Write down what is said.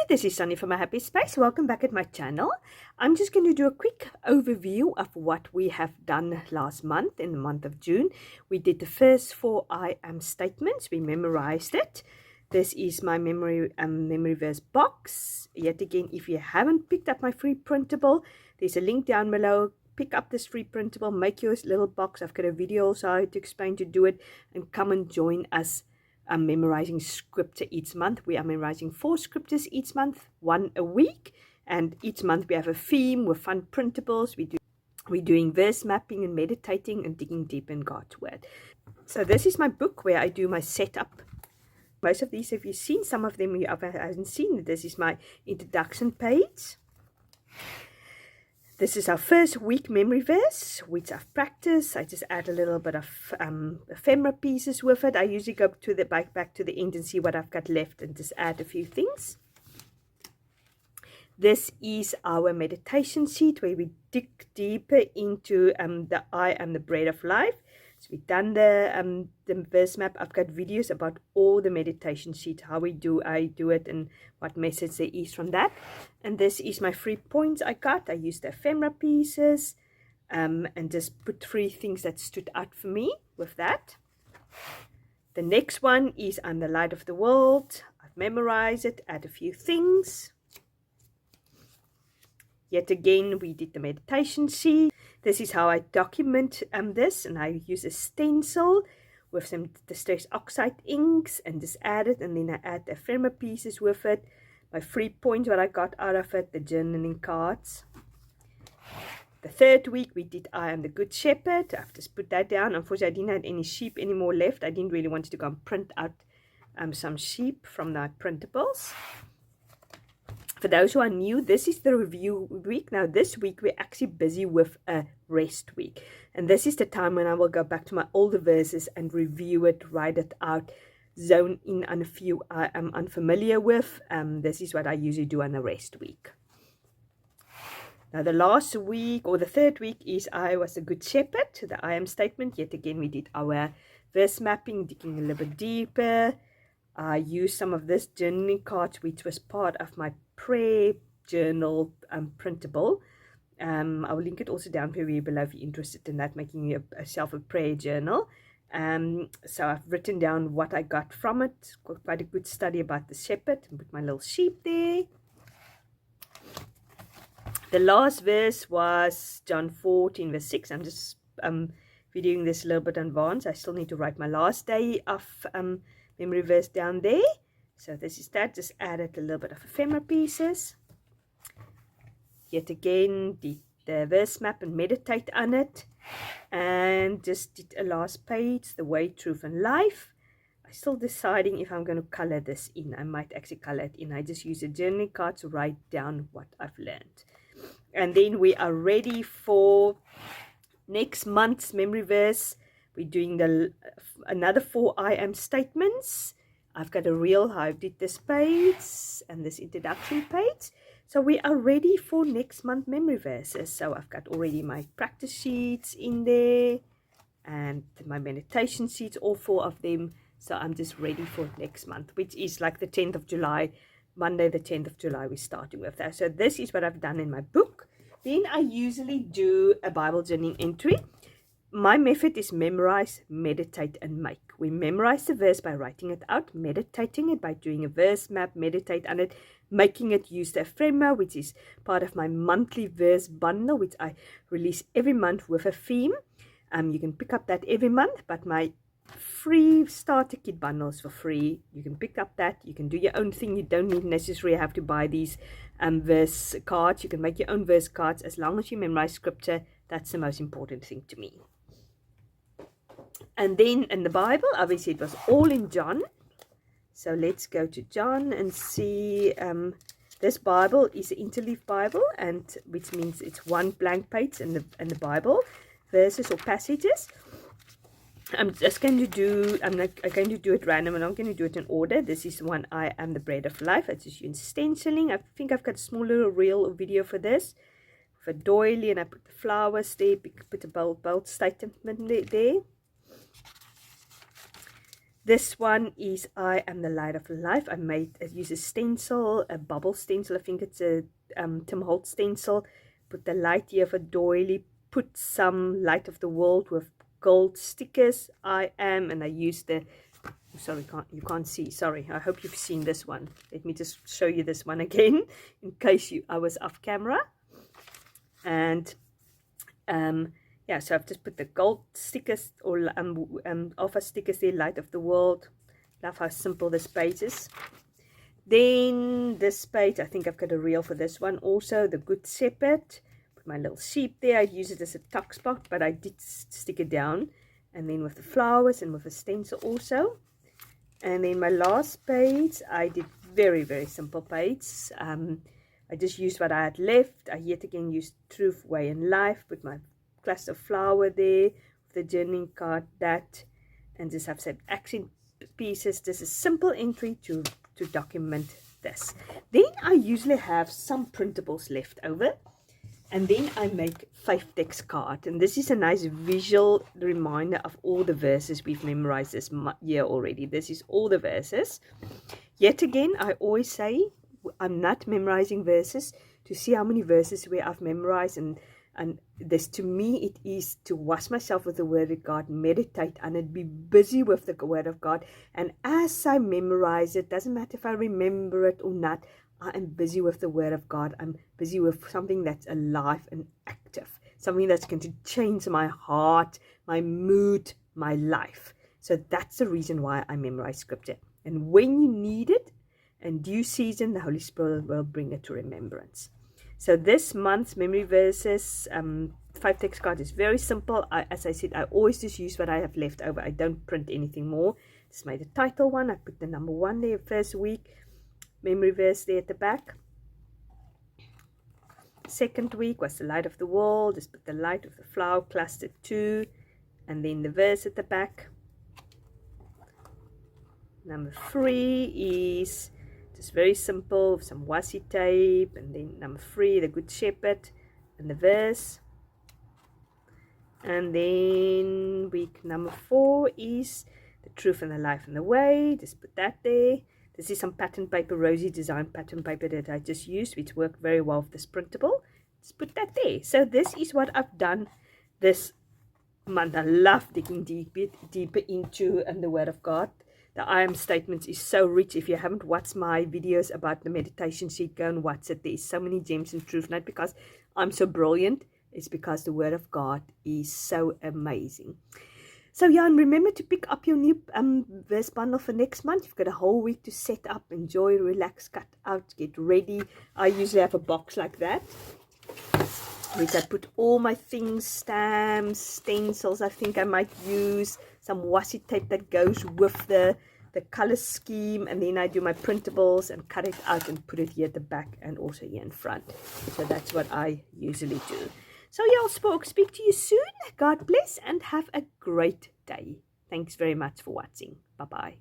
this is Sunny from My Happy Space. Welcome back at my channel. I'm just going to do a quick overview of what we have done last month, in the month of June. We did the first 4 I am statements. We memorized it. This is my memory verse box. Yet again, if you haven't picked up my free printable, there's a link down below. Pick up this free printable, make your little box. I've got a video also to explain to do it, and come and join us. I'm memorizing scripture each month. We are memorizing 4 scriptures each month, 1 a week, and each month we have a theme with fun printables. We're doing verse mapping and meditating and digging deep in God's word. So this is my book where I do my setup. Most of these have you seen, some of them you haven't seen. This is my introduction page. This is our first week memory verse, which I've practiced. I just add a little bit of ephemera pieces with it. I usually go to the back to the end and see what I've got left and just add a few things. This is our meditation sheet where we dig deeper into the I am the bread of life. So we've done the verse map. I've got videos about all the meditation sheets, how I do it, and what message there is from that. And this is my 3 points I got. I used the ephemera pieces and just put 3 things that stood out for me with that. The next one is I'm the light of the world. I've memorized it, add a few things. Yet again, we did the meditation sheet. This is how I document this, and I use a stencil with some distress oxide inks and just add it, and then I add the ephemera pieces with it. My 3 points, what I got out of it, the journaling cards. The third week we did I am the good shepherd. I've just put that down. Unfortunately, I didn't have any sheep anymore left. I didn't really want to go and print out some sheep from the printables. For those who are new, this is the review week. Now this week we're actually busy with a rest week, and this is the time when I will go back to my older verses and review it, write it out, zone in on a few I am unfamiliar with. This is what I usually do on a rest week. Now the last week, or the third week, is I was a good shepherd, the I am statement. Yet again we did our verse mapping, digging a little bit deeper. I used some of this journaling cards, which was part of my prayer journal printable. I will link it also down here below if you're interested in that, making yourself a prayer journal. So I've written down what I got from it. Got quite a good study about the shepherd, and put my little sheep there. The last verse was John 14 verse 6. I'm just videoing this a little bit in advance. I still need to write my last day of memory verse down there. So this is that. Just added a little bit of ephemera pieces. Yet again, did the verse map and meditate on it. And just did a last page, the way, truth, and life. I'm still deciding if I'm going to color this in. I might actually color it in. I just use a journaling card to write down what I've learned. And then we are ready for next month's memory verse. We're doing another 4 I am statements. I've got a reel how I did this page and this introduction page. So we are ready for next month memory verses. So I've got already my practice sheets in there and my meditation sheets, all 4 of them. So I'm just ready for next month, which is like the 10th of July, Monday the 10th of July we're starting with that. So this is what I've done in my book. Then I usually do a Bible journaling entry. My method is memorize, meditate, and make. We memorize the verse by writing it out, meditating it by doing a verse map, meditate on it, making it use the ephemera, which is part of my monthly verse bundle, which I release every month with a theme. You can pick up that every month, but my free starter kit bundles for free. You can pick up that. You can do your own thing. You don't need necessarily have to buy these verse cards. You can make your own verse cards as long as you memorize scripture. That's the most important thing to me. And then in the Bible, obviously it was all in John. So let's go to John and see. This Bible is an interleaf Bible, and which means it's one blank page in the Bible, verses or passages. I'm going to do it random. I'm not going to do it in order. This is one I am the bread of life. I just use stenciling. I think I've got a small little reel or video for this. For doily, and I put the flowers there, put a bold statement there. This one is I Am the Light of Life. I use a stencil, a bubble stencil. I think it's a Tim Holtz stencil. Put the light here for doily. Put some Light of the World with gold stickers. I am, and I use the, sorry, you can't see. Sorry, I hope you've seen this one. Let me just show you this one again in case I was off camera. And yeah, so I've just put the gold stickers or alpha stickers there, Light of the World. Love how simple this page is. Then this page, I think I've got a reel for this one also, the Good Shepherd. Put my little sheep there. I use it as a tuck spot, but I did stick it down. And then with the flowers and with a stencil also. And then my last page, I did very, very simple page. I just used what I had left. I yet again used Truth, Way and Life. Put my cluster of flower there, the journaling card, that, and just have some accent pieces. This is simple entry to document this. Then I usually have some printables left over, and then I make 5 text card, and this is a nice visual reminder of all the verses we've memorized this year already. This is all the verses. Yet again, I always say I'm not memorizing verses to see how many verses where I've memorized, and this, to me, it is to wash myself with the Word of God, meditate on it, be busy with the Word of God. And as I memorize it, doesn't matter if I remember it or not, I am busy with the Word of God. I'm busy with something that's alive and active, something that's going to change my heart, my mood, my life. So that's the reason why I memorize Scripture. And when you need it, in due season, the Holy Spirit will bring it to remembrance. So this month's memory verses, 5 text card is very simple. As I said, I always just use what I have left over. I don't print anything more. Just made a title one. I put the number 1 there, first week. Memory verse there at the back. Second week was the Light of the World. Just put the light of the flower cluster 2. And then the verse at the back. Number 3 is just very simple, some washi tape, and then number 3, the Good Shepherd, and the verse. And then week number 4 is the Truth and the Life and the Way. Just put that there. This is some pattern paper, Rosie Design pattern paper that I just used, which worked very well with this printable. Just put that there. So this is what I've done this month. I love digging deeper into the Word of God. The I Am statement is so rich. If you haven't watched my videos about the meditation sheet, go and watch it. There's so many gems and truth. Not because I'm so brilliant. It's because the Word of God is so amazing. So yeah, and remember to pick up your new verse bundle for next month. You've got a whole week to set up, enjoy, relax, cut out, get ready. I usually have a box like that, which I put all my things, stamps, stencils I think I might use, some washi tape that goes with the color scheme, and then I do my printables and cut it out and put it here at the back and also here in front. So that's what I usually do. So yeah, I'll speak to you soon. God bless and have a great day. Thanks very much for watching. Bye-bye.